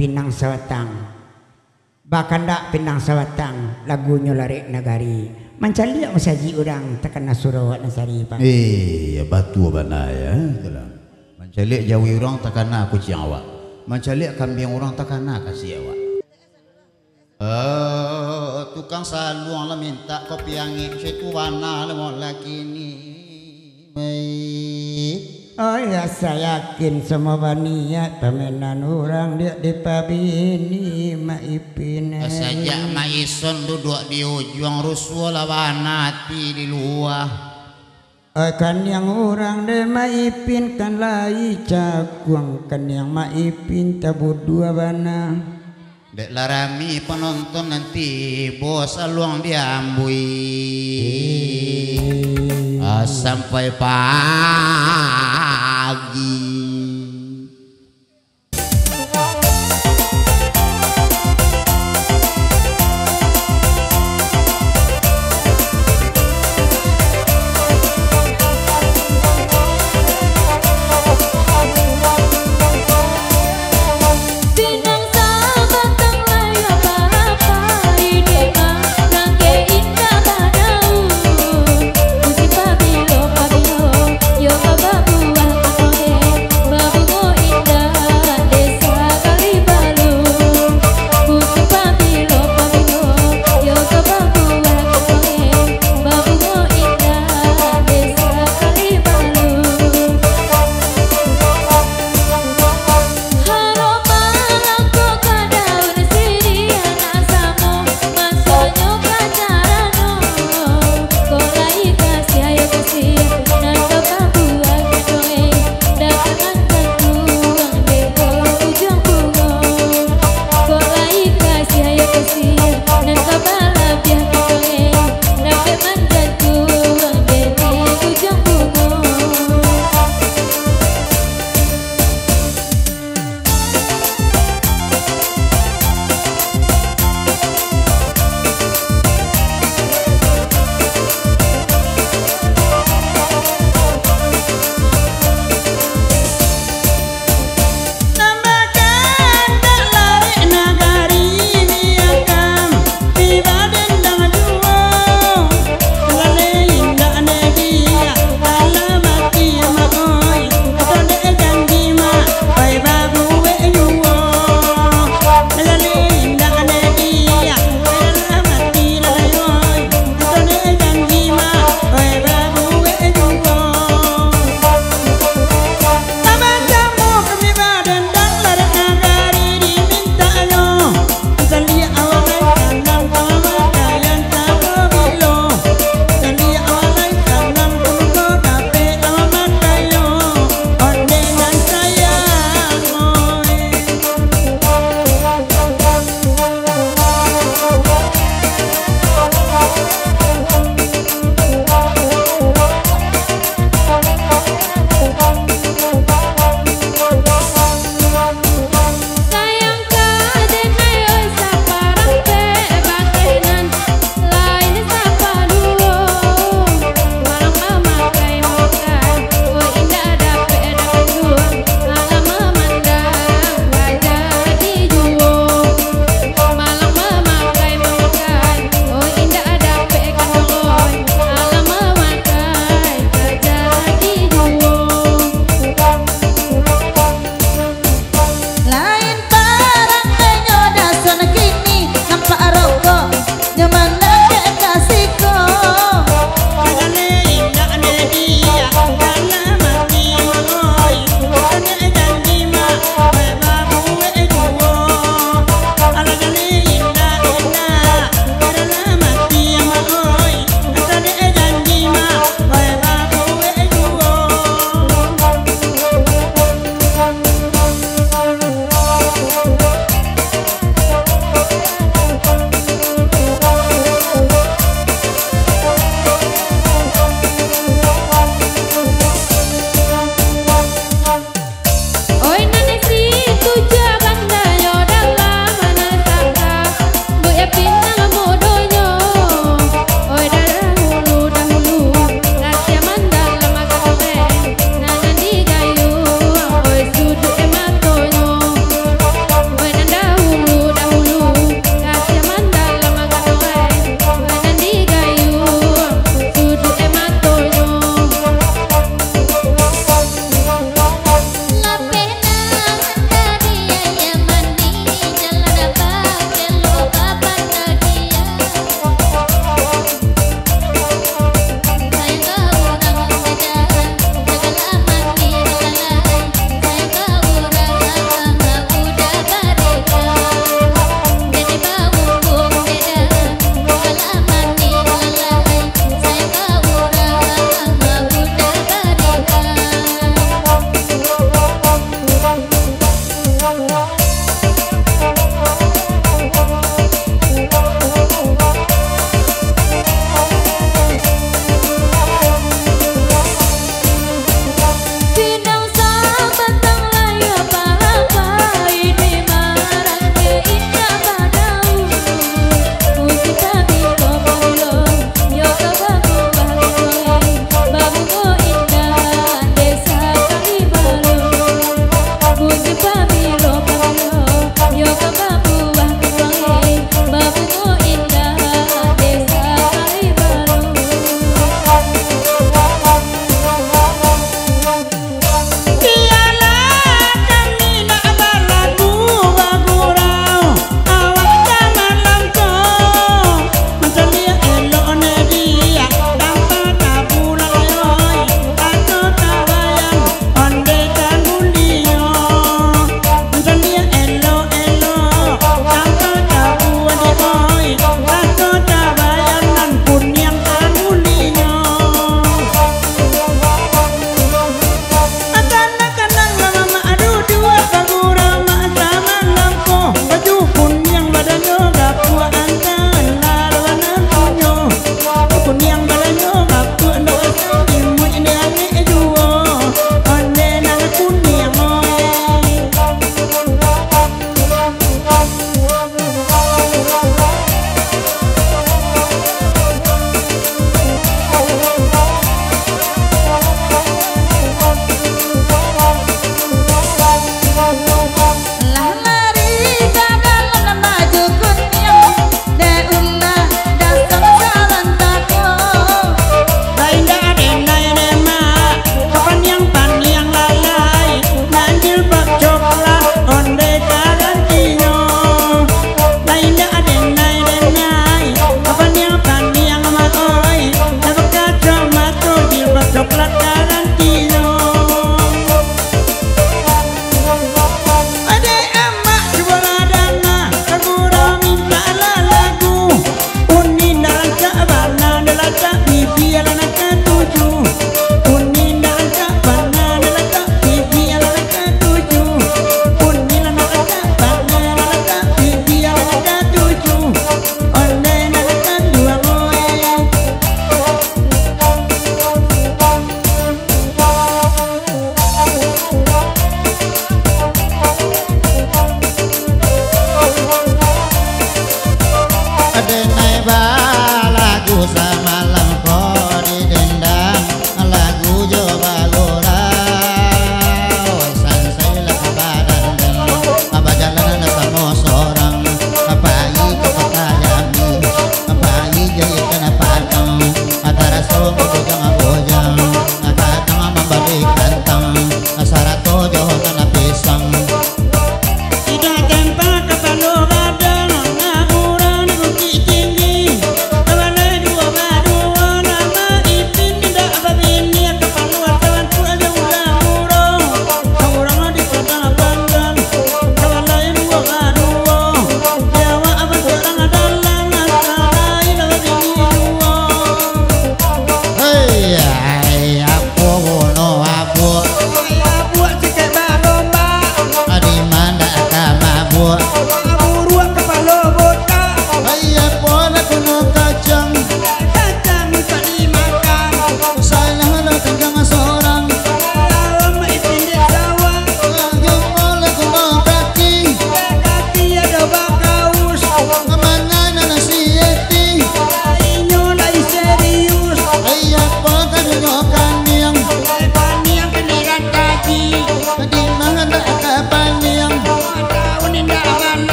Pinang Sawatang. Bahkan dak Pinang Sawatang lagunya Larik Nagari. Mancaliak masaji orang tekan Surawat Nasari Pak. Ya batu bana ya. Mancaliak Jawi orang tekan aku ciang awak. Mancaliak kambing orang tekan kasih awak. Tukang saluang lah minta kopi angin situ warna lah mau laki ni. Oh ya saya yakin semua baniat pemenan orang dia di pabini maipin. Sejak Maison duduk di ujung rusua lawan hati di luar. Kan yang orang de maipin kan lai cakuang kan yang maipin tabur dua bana. Dek larami penonton nanti bos aluang diambui. Sampai pagi. Yo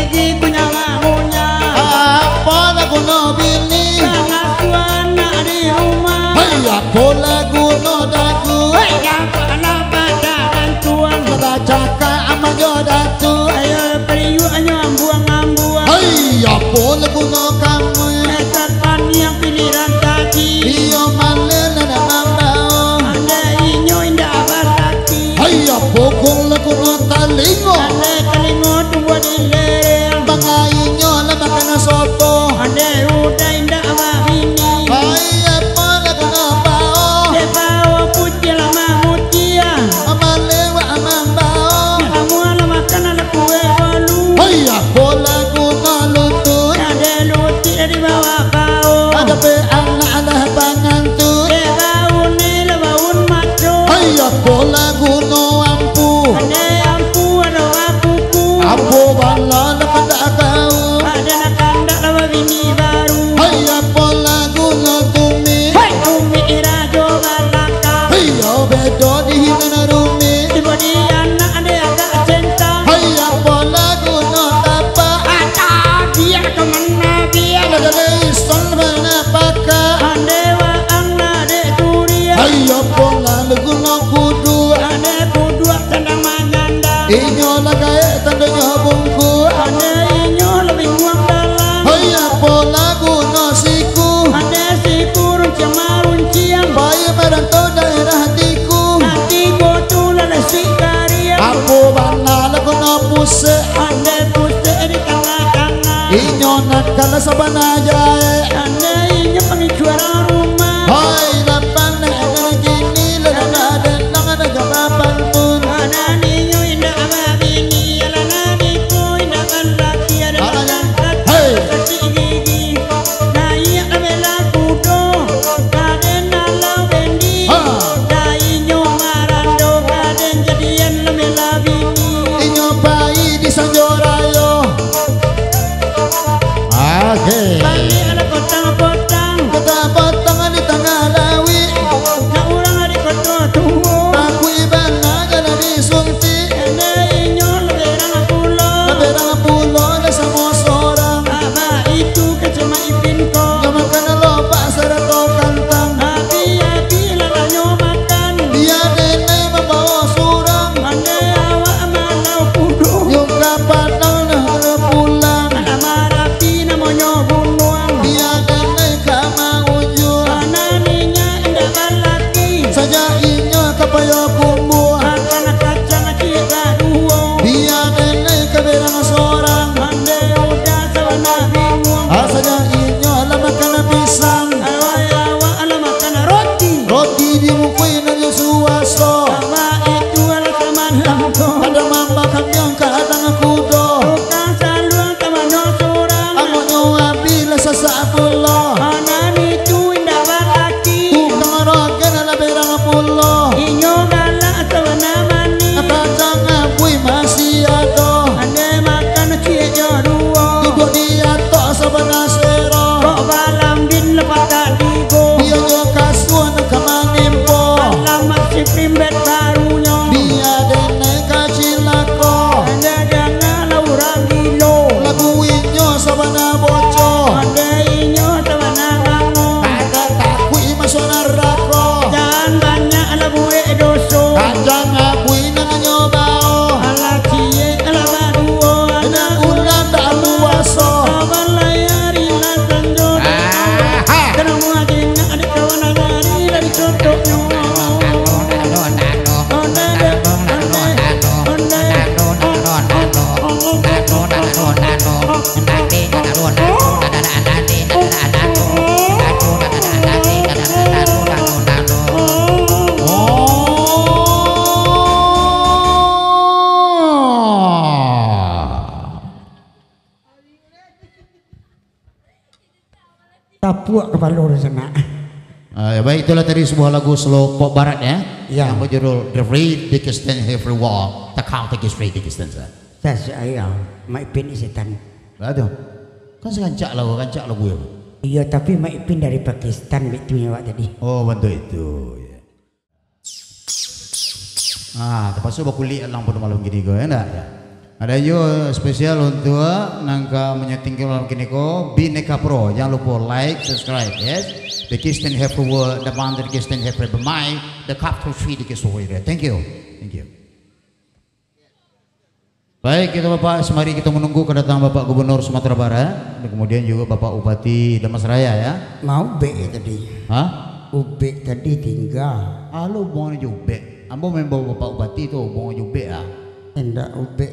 gigi punya lagunya. Apa lagu no bini? Ngasuh anak di rumah. Hai apa lagu no dagu? Kepala badan tuan. Baca ka amayo datu. Ayo periuknya ambuang-ambuang. Hai apa lagu no kamu? Kapan yang pilihan tadi. Iyo malen na mambao. Ada inyo indah balaki. Hai apa kong lagu no talingo? Ada kalingo tua di lereng. Mga inyo la makan soto. Ada udah indah wahini. Hai apa lagu no bao? Debawa putih lama mutia. Amalewa amambao. Kamu ala makan ala kue walu. Hai apa lagu no lutut? Ada luti dari bawah bau. Ada pe anak alah pangantu. Debaun ni lebaun maco. Hai apa lagu no ampu? Ada ampu ada akuku. Ampu bala na pada kau. Ada nak kandak lawa bini baru. Hai apa lagu no tumi? Umi irajo balaka. Hai oh bedo di hina rumi. Tiba di anak ada agak centang. Hai apa lagu no tapa? Ada dia kemana dia. Ada leison mana paka? Andewa angna de turia. Hai apa lagu no kudu? Ane kudua tendang manyanda. Inyo lagae tandanya bungku. Ane inyo lebih nguang dalam. Hai apa lagu no siku? Ane si kurung cemarun ciang. Bayi meranto daerah hatiku. Nanti gotu lala si karya. Aku bana lagu no puse. Ane putih di tengah-tengah. Inyo nakala sabana jae. Ane inyo pengijuara rumah. Hai lapan na agak gini lana ada nang ada gapapan pun. Ada ninyo indah ababini. Alana niku indah balaki. Ada balangkat Hey. kasih gigi. Naya abela kudo. Kaden nalau bendi. Ha. Dainyo marando. Kaden jadian lemela bini. Inyo bayi di sanjorayo. Age. Balik ada potang-potang. Kata potongan di tengah lawi. Na urang ada koto tuwo. Aku ibana jala disunti. Ene inyo leberang pulo. Naberang pulo na sama seorang. Aba itu kecema ipin ko. Yang makan lopa sarato kantang. Hati-hati lalanyo makan. Dia denai membawa surang. Ane awak malau kudu. Yung kapanang na pulang. Ana marapi namonyo bunuang. Dia denai kama ujur. Ananinya indah balaki. Saja inyo kapayo kumbuh. Akan kacang kita duo. Dia denai kaberang seorang. Ande udah sawana bingung. Saja inyo alam makan pisang. Awak ala makan roti. Roti dimukui na yung suwaso. Aba itu ala taman lampo. Ada mamba kamyong kadang kudo. Tukang saluang tamanyo surang. Amo nyo abila sa saapulo. Anani itu indah balaki. Tukang rogan na laberang pulo. Inyo gala sawana mani. Nakajang apoy masiyado. Ane makan cie joruo. Dugo dia to sa banasero. Kok balam din lepas taligo. Dia nyo kasuan kamanimpo. Balam masih primbet barunya. Dia denai kacilako. Ane jangan laurang gilo. Lagu inyo sa banaboco. Ane inyo sawana ngango. Ada takui masonar rako. Jangan banyak ala buwe doso. Kajang apoy na nanyobao. Ala cie ala baduo. Ina ulan da luwaso. Abang layari la sanjona. Karena muajin ada kawan dari contohnya. Tapuak kepala orang sana. Ya baik, itulah tadi sebuah lagu slow pop barat ya. Ya. Yang berjudul The Free Dickinson Every Wall. Tak kau tak Free Dickinson sah. Saya Mak Ipin ni setan. Aduh. Kan sekancak lagu ya. Iya tapi Mak Ipin dari Pakistan betul awak tadi. Oh bantu itu. Ya. Terpaksa baku lihat lang pada malam gini kau ya enggak ya. Ada juga spesial untuk nangka menyetingkan malam kini ko Bineka Pro. Jangan lupa like, subscribe, yes. The Kristen have the band the Kristen have bermain the capital free di Kiswahili. Thank you, thank you. Baik, kita Bapak, semari kita menunggu kedatangan Bapak Gubernur Sumatera Barat dan kemudian juga Bapak Bupati Damasraya ya. Mau be tadi. Hah? Ube tadi tinggal. Halo, mau ube. Ambo membawa Bapak Bupati tu, mau ube ah. Enggak ube.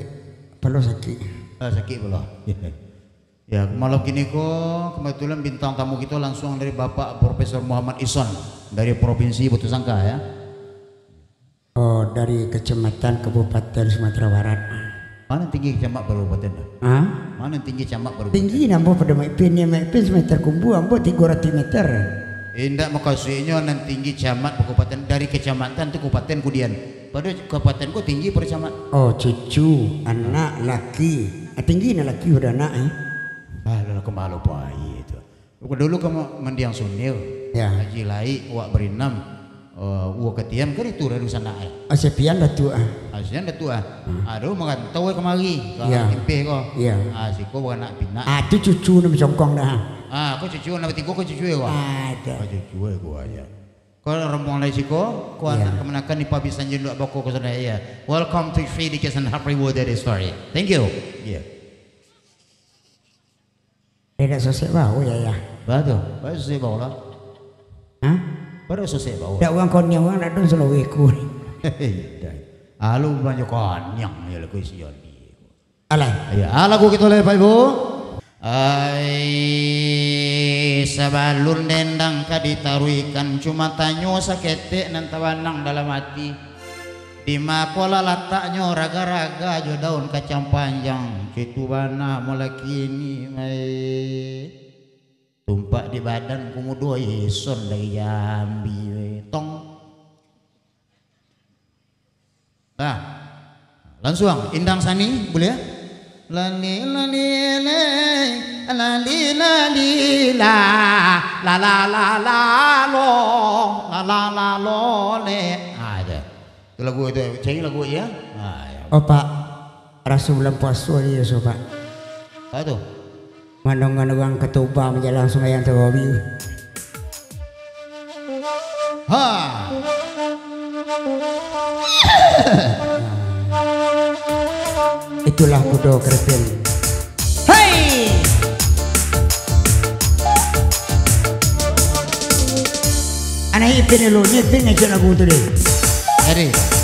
Perlu sakit. Sakit pula. Ya, malam kini kok kebetulan bintang tamu kita langsung dari Bapak Profesor Muhammad Ihsan dari Provinsi Batu Sangka ya. Oh, dari Kecamatan Kabupaten Sumatera Barat. Mana tinggi camat kabupaten dah? Hah? Mana tinggi camat kabupaten? Tinggi nampo pada maipin semeter kumbu ambo 300 meter. Indak makasihnya nan tinggi camat kabupaten dari kecamatan tu kabupaten kemudian. Pada kabupaten ko tinggi pada camat. Oh, cucu, anak, laki. Tinggi na laki udah anak Lalu kemalu pai itu. Dulu kamu mendiang sunil. Ya. Haji lai wak berinam. Wak ketiam kan itu dari sana. Asepian dah tu Asian dah tu Aduh makan tahu kemari. Kalau ya. Impeh ko. Ya. Siko bukan nak pinak. Tu cucu nama jongkong dah. Kau cucu nak tigo kau cucu ko. Ada. Kau cucu ko aja. Kau rombong lai siko, kau anak kemenakan ni pabisan jenduk bako ko sana ya. Welcome to Free Dickinson Happy World Day Story. Thank you. Yeah. Tidak selesai bau ya. Betul. Baru selesai bau lah. Hah? Baru selesai bau. Tak uang kau nyawang nak dong selalu ikut. Alu banyak kanyang ya lagu sion ni. Alai. Ya, lagu kita oleh Pak Ibu. Ai sabalun dendang kaditaruikan cuma tanyo sakete nan tawanang dalam hati. Di makola lataknya raga-raga jo daun kacang panjang. Kitu bana mulai kini mai. Tumpak di badan kumudo ison dari Jambi tong. Nah, langsung Indang Sani boleh ya? Lani lani le lali lali la la la la la lo la la la lo le. Ada. Itu lagu itu, cari lagu ya. Ya. Oh Pak, rasa bulan puasa ni so Pak. Apa tu? Mandongan orang ketuba menjalang sembahyang tarawih. Ha. Itulah kudo kerepin. Hai. Anak ipin lu ni ipin ngajak lagu tu deh. Jadi.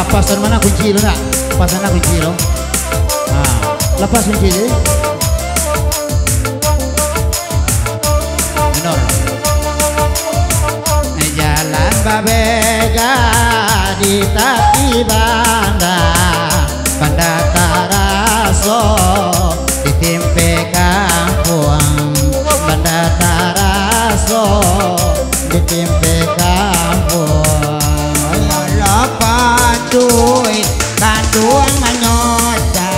Pasan mana kunci lo nak? Pasan mana kunci lo? Lepas kunci je. Menor. Jalan babega di tepi banda, banda taraso di tempe kampung, banda taraso di tempe kampung. Duit kanduang manyoca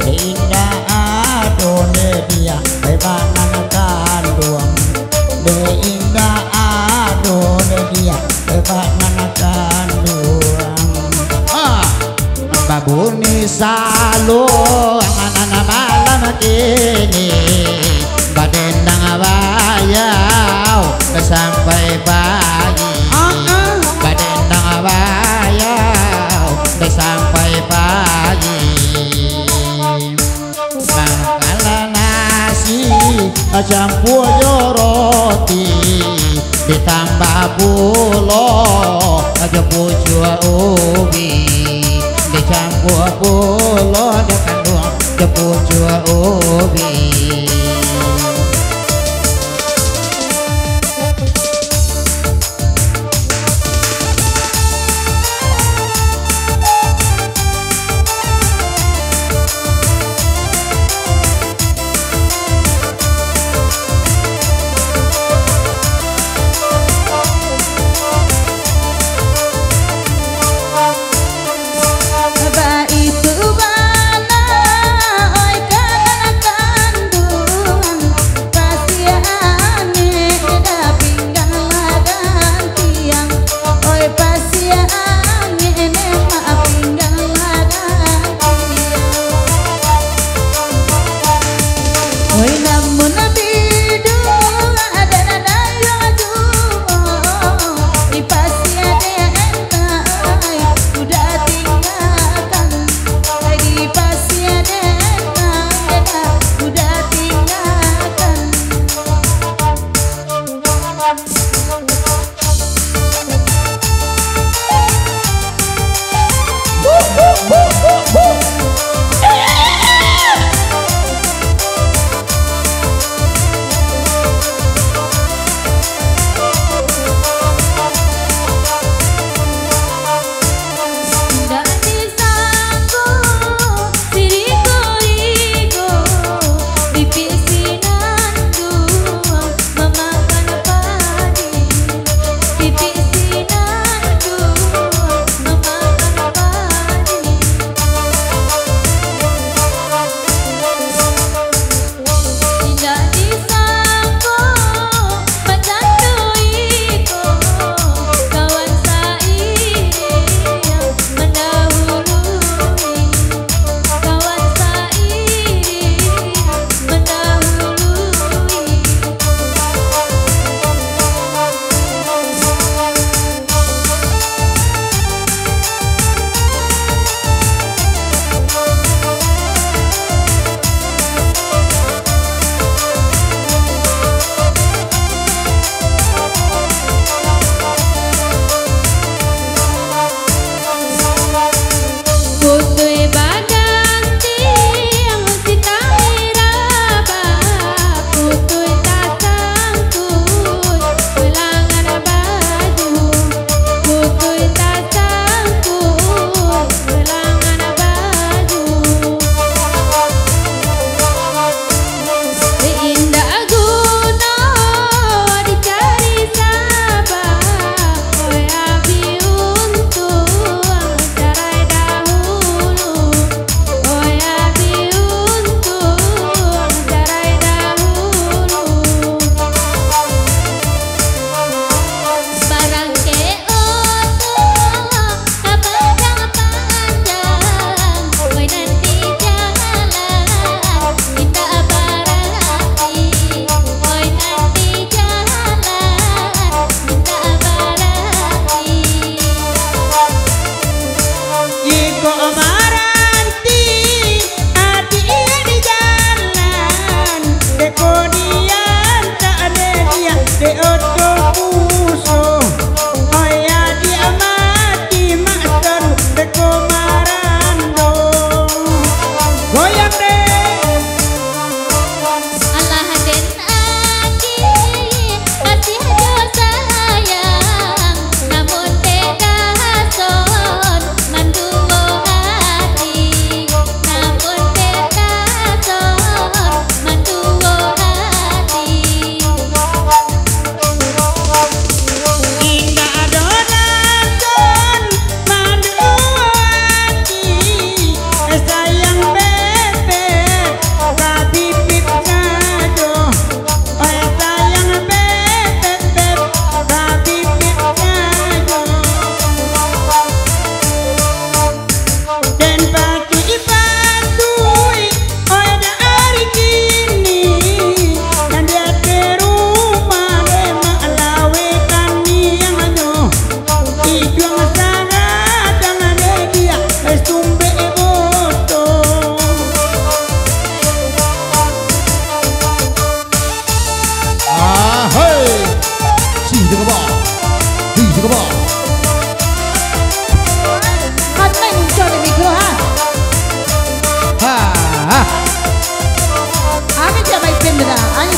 indah adone dia bebanan kanduang de indah adone dia bebanan kanduang babuni salo anak malam kini badendang abayau sampai pagi badendang abayau sampai pagi. Mangkala nasi campur roti ditambah bulo pucuk ubi dicampur bulo dikandung pucuk ubi. Ba itu bana oi kana kandung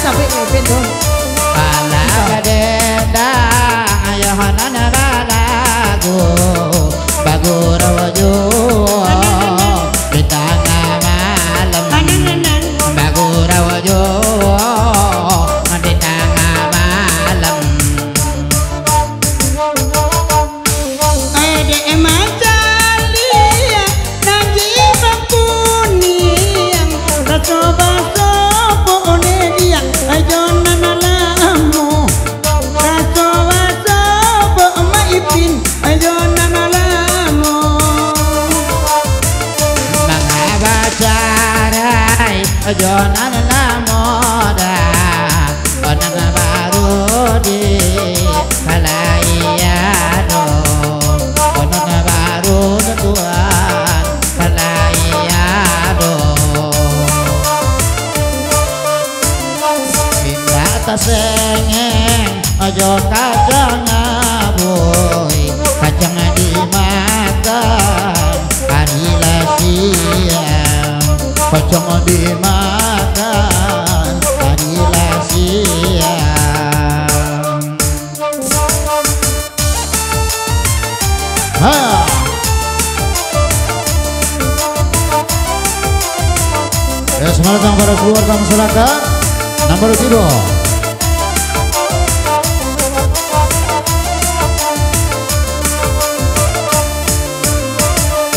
sampai pintu. Bala gadendang ayohanan balagu bagu rawajo di tengah malam bagu rawajo di tengah malam Ade emajali nanti bakuni racoba sopo dia ajonan alamu racoba sopo maipin ajonan alamu mengabacarai ajonan lamoda onang baru di kalayado onang baru tuan kalayado pindah tasengeng ajo kacang boy kacang dimakan kanila siang kacang dimakan kanila siang ha ya semangat yang para keluarga masyarakat nomor 3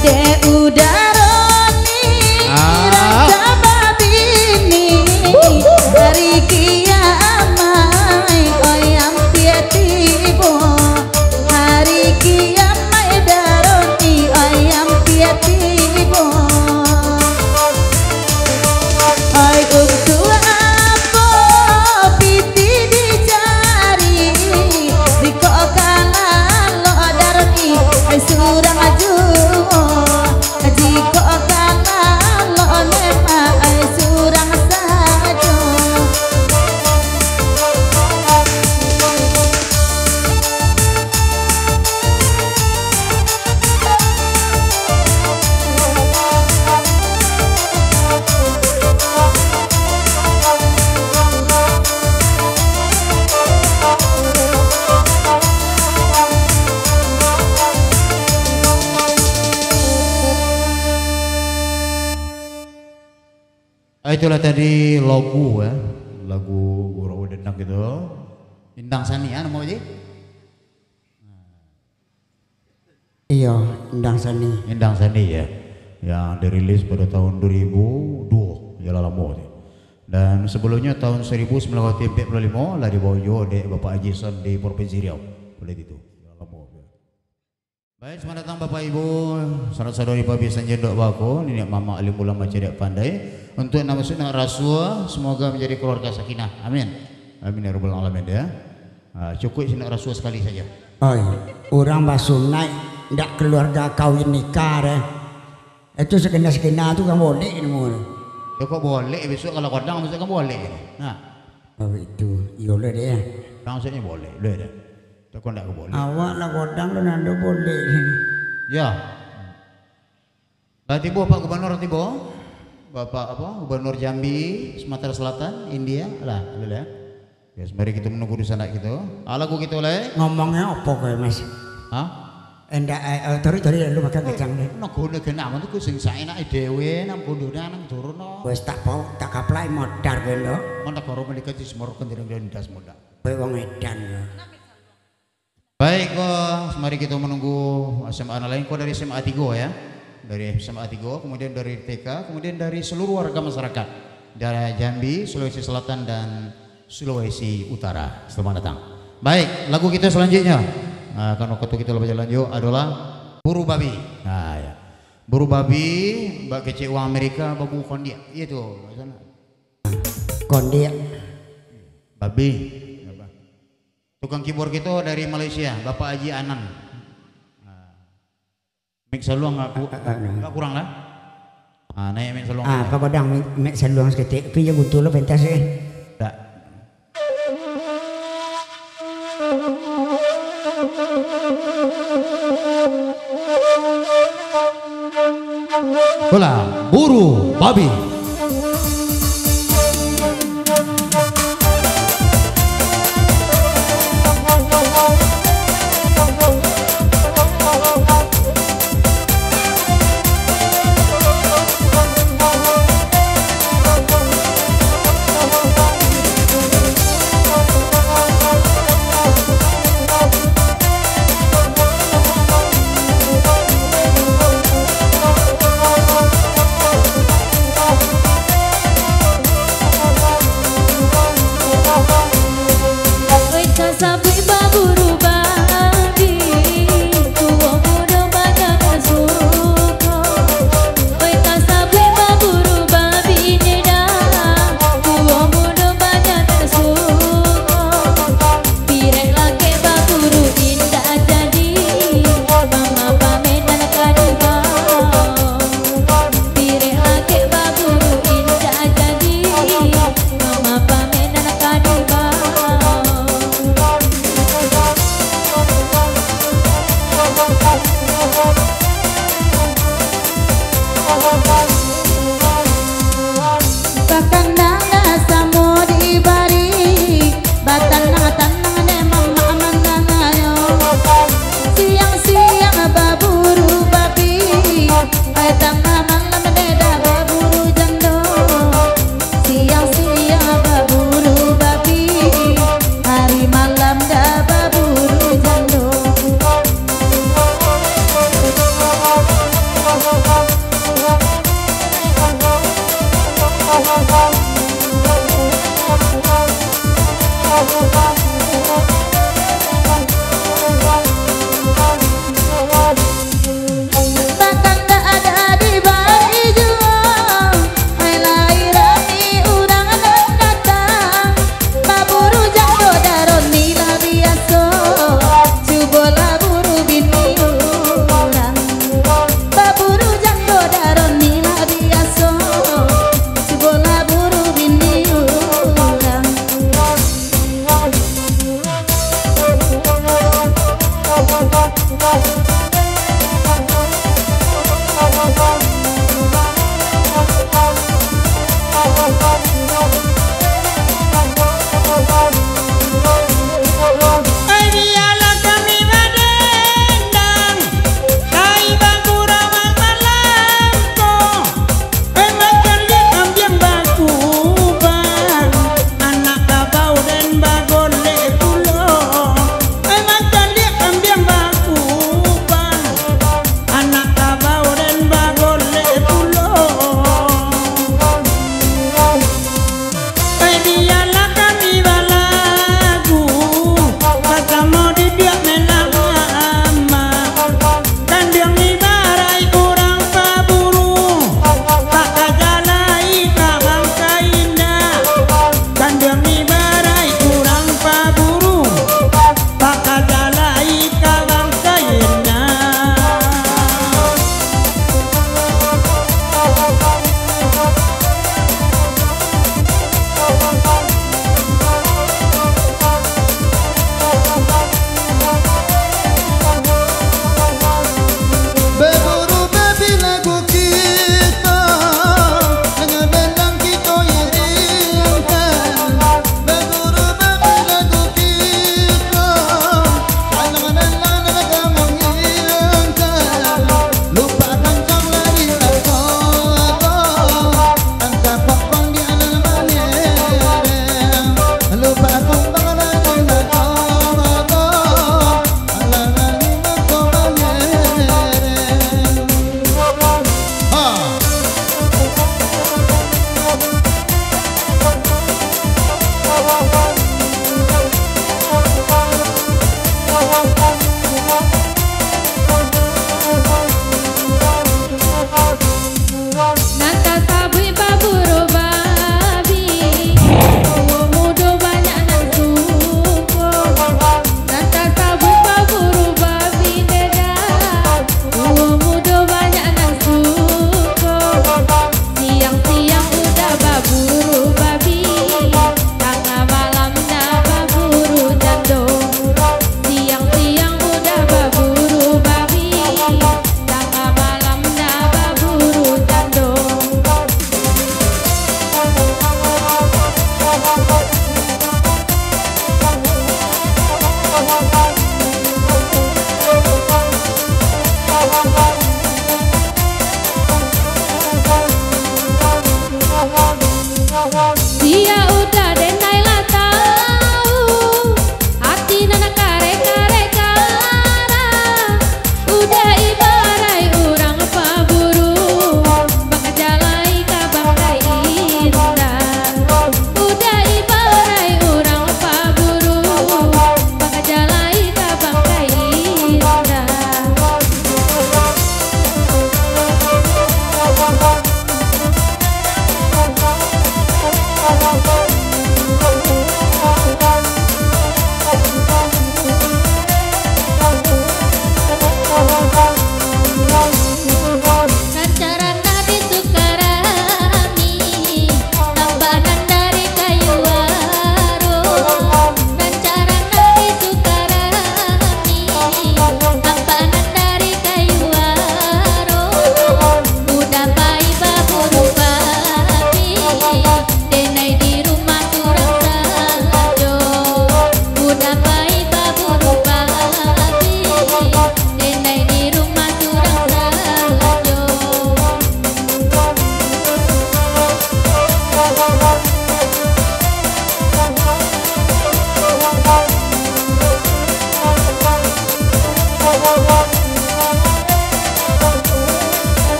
De udaroni rasa babini dari kiamai oyam piatibo hari kiamai daroni oyam piatibo ay untuk apa piti dicari di kok kalah lo daroni ay surang aju jika kalah lo lema ay surang saja itulah tadi lagu ya lagu Gurau Dendang gitu Indang Sani ya nama aja Iya, Indang Sani. Indang Sani ya yang dirilis pada tahun 2002 ya lama ya. Dan sebelumnya tahun 1945 lah dibawa oleh Bapak Haji Son di Provinsi Riau boleh itu ya lama ya. Baik, selamat datang Bapak Ibu, saudara-saudari Pabisan Jendok Bako, ini Mama Alim Ulama Cerdak Pandai. Untuk nama sunnah Rasul, semoga menjadi keluarga sakinah. Amin. Amin ya rabbal alamin ya. Cukup sunnah Rasul sekali saja. Oh, orang basunai ndak keluarga kawin nikah deh. Itu sekena-sekena itu kan boleh ini mul. Ya kok boleh besok kalau kodang besok kan boleh. Nah. Oh itu, iya boleh deh. Maksudnya boleh, boleh deh. Kok ndak boleh. Awak lah kodang tu nanda boleh. Ya. Tibo Pak Gubernur Tibo, Bapak apa? Gubernur Jambi, Sumatera Selatan, India, lah, ya. Ya, mari kita menunggu di sana gitu. Lagu gitu lah. Ngomongnya apa kau mas? Hah? Endak, tori lu makan kacang deh. Nak guna kenapa tu kucing saya nak dewe, nak guna nak turun no. Wes tak pau, tak kaplai modar bendo. Mana kau mereka di semua kan tidak das muda. Kau wong edan ya. Baik kok, mari kita menunggu SMA lain. Kau dari SMA 3 ya, dari SMA 3, kemudian dari TK, kemudian dari seluruh warga masyarakat dari Jambi, Sulawesi Selatan dan Sulawesi Utara. Selamat datang. Baik, lagu kita selanjutnya. Nah, kan waktu kita lebih lanjut adalah Buru Babi. Nah, ya. Buru Babi, Mbak Kece uang Amerika, Babu Kondia. Itu, sana. Kondia. Babi. Tukang keyboard kita dari Malaysia, Bapak Haji Anan. Mik saluang nggak kurang lah. Naik mik saluang. Kau badang mik saluang seketik, tapi yang untuk lo pentas Tak. Bola Buru Babi.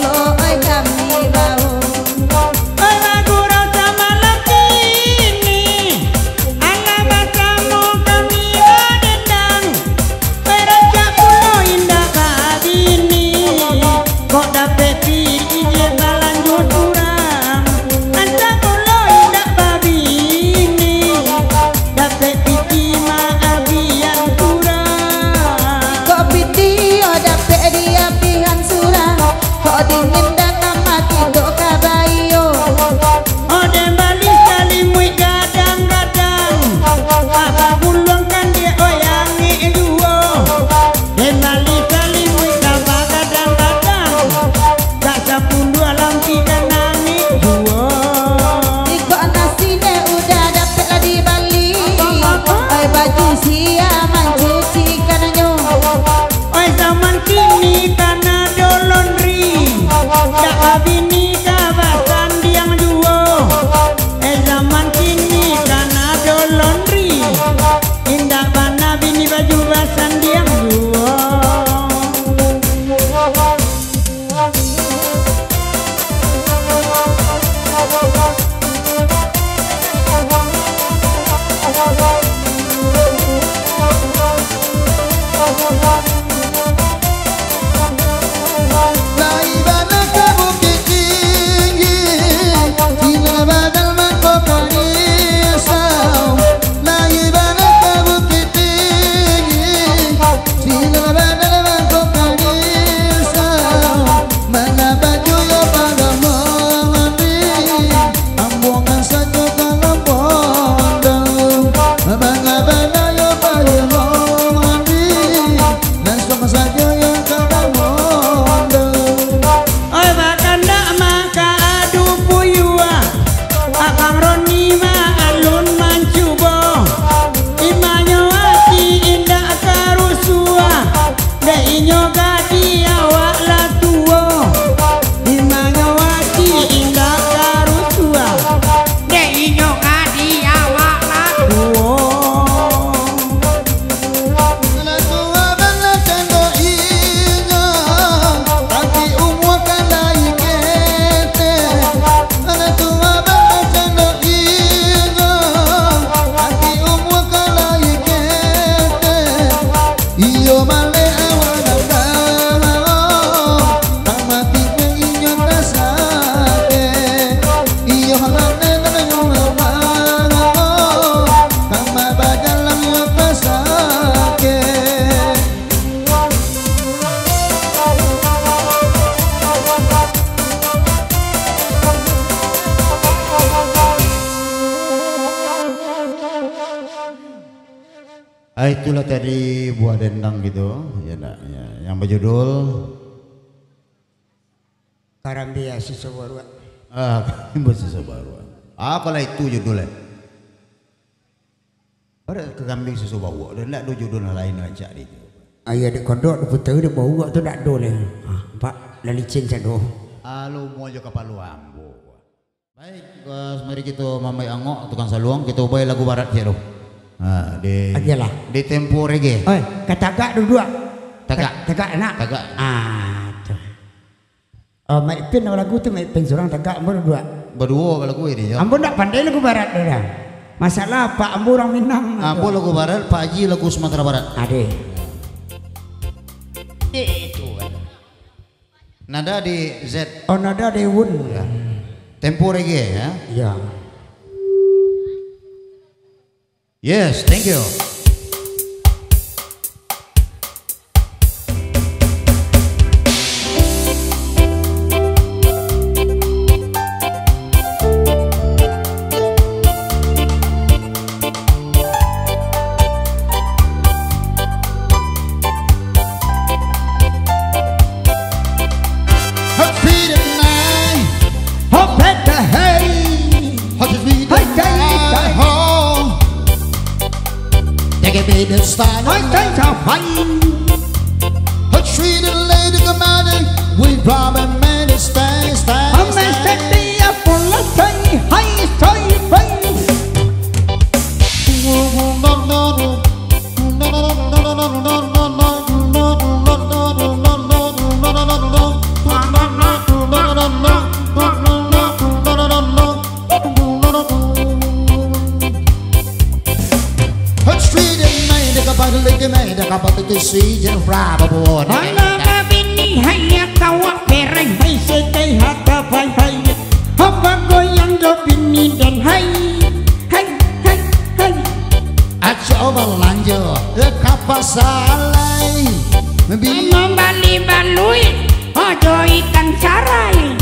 oi kami bau. Oi lagu rasa malaki ini, alamat kamu kami dendang. Peraja pulau indah kabini, kok dapet ije balanjut kurang. Anda pulau indah babini, dapet piti maabian kurang. Kok piti o dapet dia pihan surang. Kok dingin dan mati kok kabayo. Ode balik kali mui gadang-gadang, apa gulungkan dia oyangi duo. De balik kali mui kaba gadang-gadang, tak sapun dua lampi dan nangis duo. Kok nasine udah dapet lah di Bali. Oi baju siaman cuci kananyo. Oi zaman kini karena do laundry, tak abini kabasan diam duo. Zaman kini karena do laundry, indah bana bini baju basan diam duo. Laibana ke bukit tinggi, sinar badal mengkopani esau. Laibana ke bukit tinggi, sinar badal mengkopani esau. Mana baju yo pada mandi, ambongan saja kalau pondok. Bangga bana yo pada mandi, langsung saja yo kalau pondok. Oi bakanda maka adu puyua, abang Roni ma alun mancubo. Imanyo hati indah karusua, de inyo gadi awak la tuo. Imanyo hati indah karusua, de inyo gadi awak la tuo. Anak tua bala cendo inyo, tapi umur kalai kete. Anak tua bala cendo inyo, tapi umur kalai kete. Iyo male awan dang, tak mati inyo nasake. Iyo halane nang ngomong, tak mabagalang yo pasake. Itulah tadi buah dendang gitu, ya, nak, ya. Yang berjudul Karambia susu baru. Bahasa baru. Apalah itu judulnya? Ada kekambing susu bau, dan nak do judul lain aja dia. Ayah di kodok, di putih, di bau tu tak do leh. Pak, lalicin saya do. Alu mau juga palu ambo. Baik, mari kita mamai angok tukang saluang kita ubah lagu barat je lo. Di Ajalah. di tempo reggae. Oi, kataga dua. Tagak. Tagak nak. Tagak. Tuh. Oh, mai pin lagu tu mai pin seorang tagak ambo dua. Berdua lagu ini ya. Ambo tak pandai lagu barat dah. Masalah Pak Ambo orang Minang. Ambo lagu barat, Pak Haji lagu Sumatera Barat. Ade. Itu. Nada di Z. Oh, nada Dewun. Ya. Tempo reggae ya. Ya. Yes, thank you. It's time I think I'll find a tree the lady come out with Robin man is stay I'm a steady apple stay high stay face si jen fra babon Ana bini hanya kawak pereng hai sekai hata pai pai apa goyang do bini dan hai coba lanjut ke pasalai membali balui ojo ikan sarai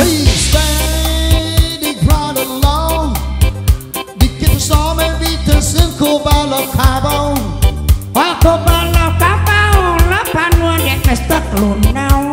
hey stay di crowd alone dikit so maybe tersengku balok kabau aku balok kabau lapan wadek kestak lunau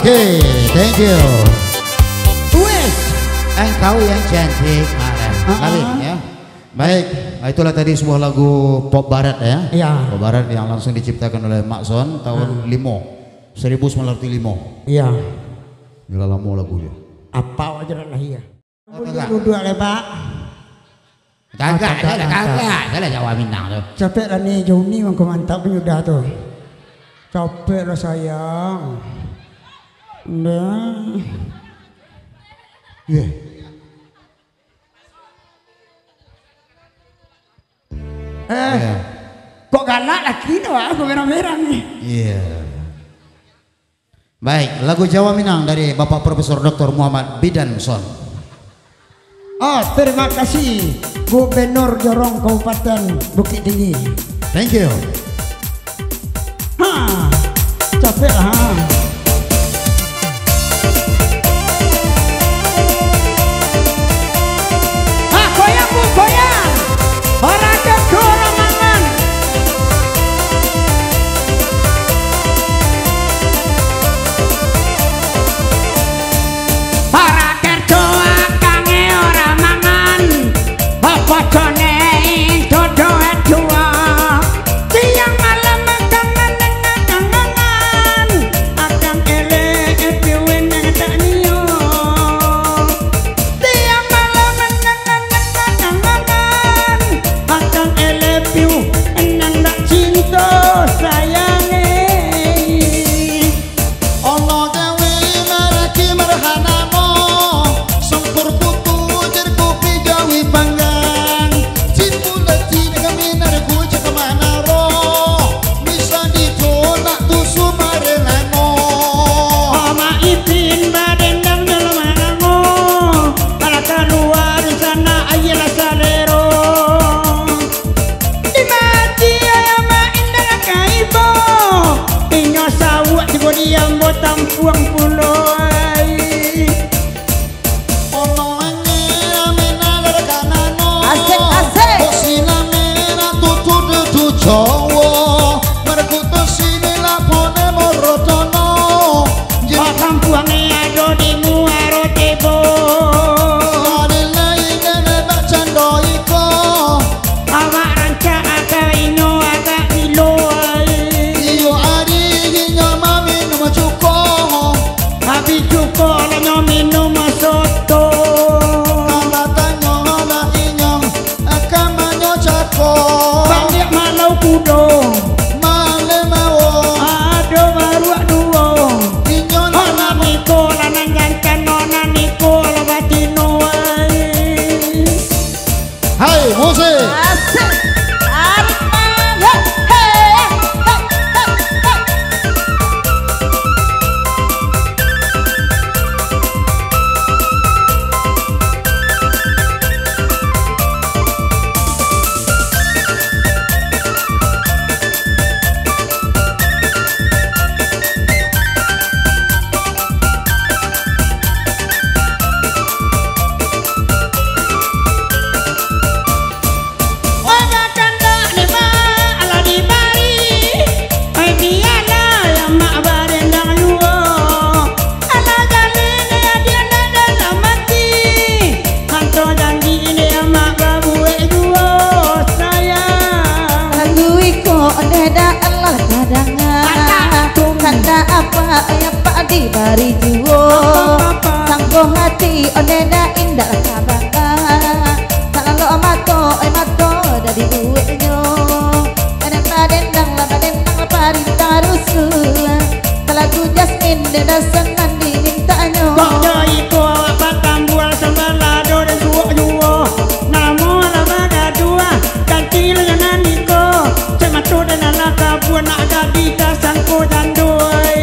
Oke, thank you. Wes, engkau yang cantik, Malik ya. Baik, itulah tadi sebuah lagu pop barat ya. Iya. Pop barat yang langsung diciptakan oleh Mak Son tahun 1905. Iya. Gila lama lagunya. Apa aja lah ya. Duduk lepak. Kagak, saya Jawa Minang tuh. Capek lah nih, jauh nih mantap udah tuh. Capek lah sayang. Nah, yeah. Kok galak lagi no? Aku merah-merah nih. Iya. Baik, lagu Jawa Minang dari Bapak Profesor Dr. Muhammad Bidanson. Oh, terima kasih Gubernur Jorong Kabupaten Bukit Tinggi. Thank you. Capek lah. buang pulau. Jawa merkutu sini lapone morotono Bakam puange ado di muaro tebo Adilai nene bak cando iko Awak ranca aga ino aga ilo Iyo adi hinya mami nama cuko Habis cuko lanyo minum soto Kala tanyo hala inyong akamanyo cako Banyak malau kudo Male mawo Ado baru duo Inyon Ona niko lanang jantan Ona niko labatino Hai musik Asik Arman Hei di bari jiwo sangko hati onena indah kabanga kalau mato dari buenyo enak badendang parita rusul lagu Jasmine dan senang dimintanyo Bajai ko batang buah sembalado dan suak juo namo labaga dua kantil yang nandiko cemato dan alaka buah nak jadi tasangko dan doi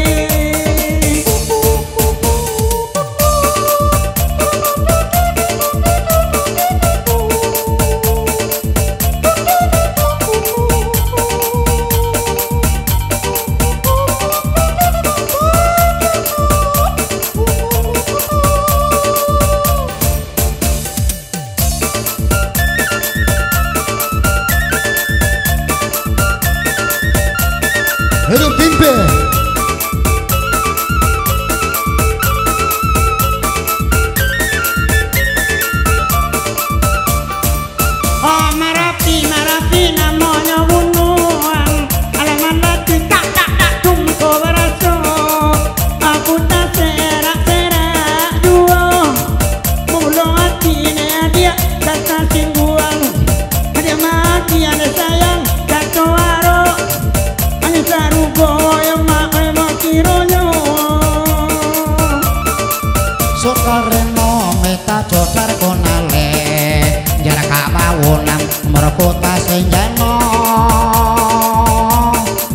Hidup Timpe Marapi namanya bunuang alaman lagi tak tumko beraso aku tak serak dua mulo hati dia datang singguang dia mati ada sayang tak kawaro hanya sarugo yang makironyo Sokareno meta jotar konale jarak kabawonang merekota senjano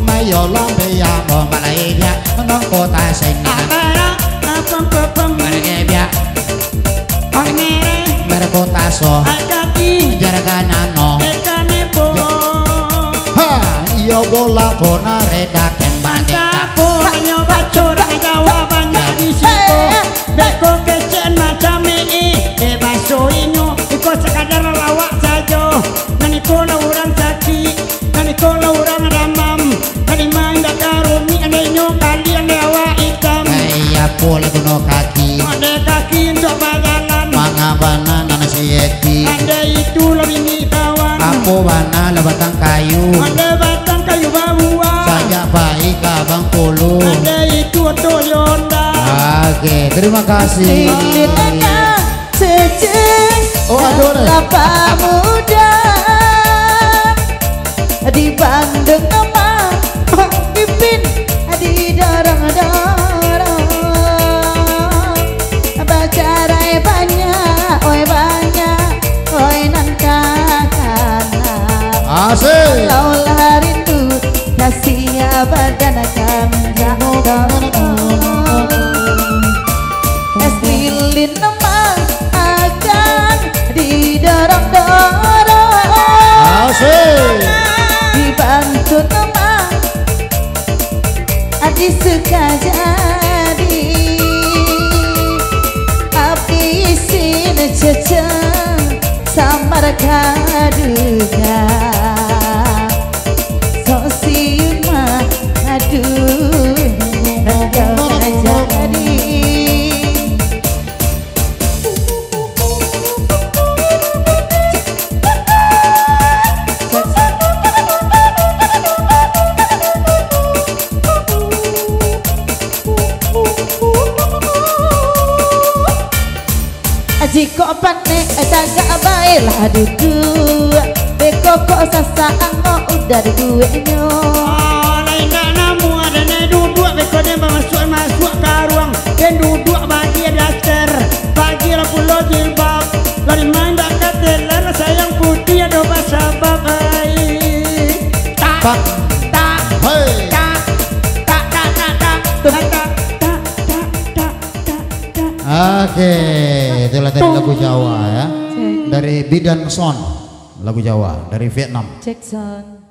mayolo beya bombalaiya nang kota senjano abara apa pepem mergebya angere merekota so agati jarak kanano ekanepo ha iyo bola bona reda kembang Sapo nyoba curang jawabannya di situ beko kecen macam ini bebaso inyo ikut sekadar lawak saja nani kola orang sakit nani kola orang ramam nani manda karumi ane nyo kalian lewa hitam iya pole kuno kaki ada kaki untuk bagalan mangabana nana sieti ada itu lebih ni kawan apo bana lebatang kayu ada batang kayu bawa saja baik abang pulu ada itu Toyota. Oke, terima kasih. Lilana seceng Oh, aduh, lapa muda di Bandung nama pimpin di dorong-dorong bacarai banyak oi nan kakana Asik. laulah rindu nasia badan kami es lilin nama akan didorong-dorong Asik. dibantu nama adi suka jadi jadi abdi sin ceceng samar kaduga sosi mah aduh jadi jika panik jaga baiklah duduk beko kok sasaang udah duitnya lain tak namu ada nak duduk beko dia masuk ke ruang dan duduk bagi daster bagi pulau jilbab lari main dah kata lara sayang putih ada basabab tak Oke, itulah dari lagu Jawa ya. Dari Bidan Son, lagu Jawa dari Vietnam. Jackson.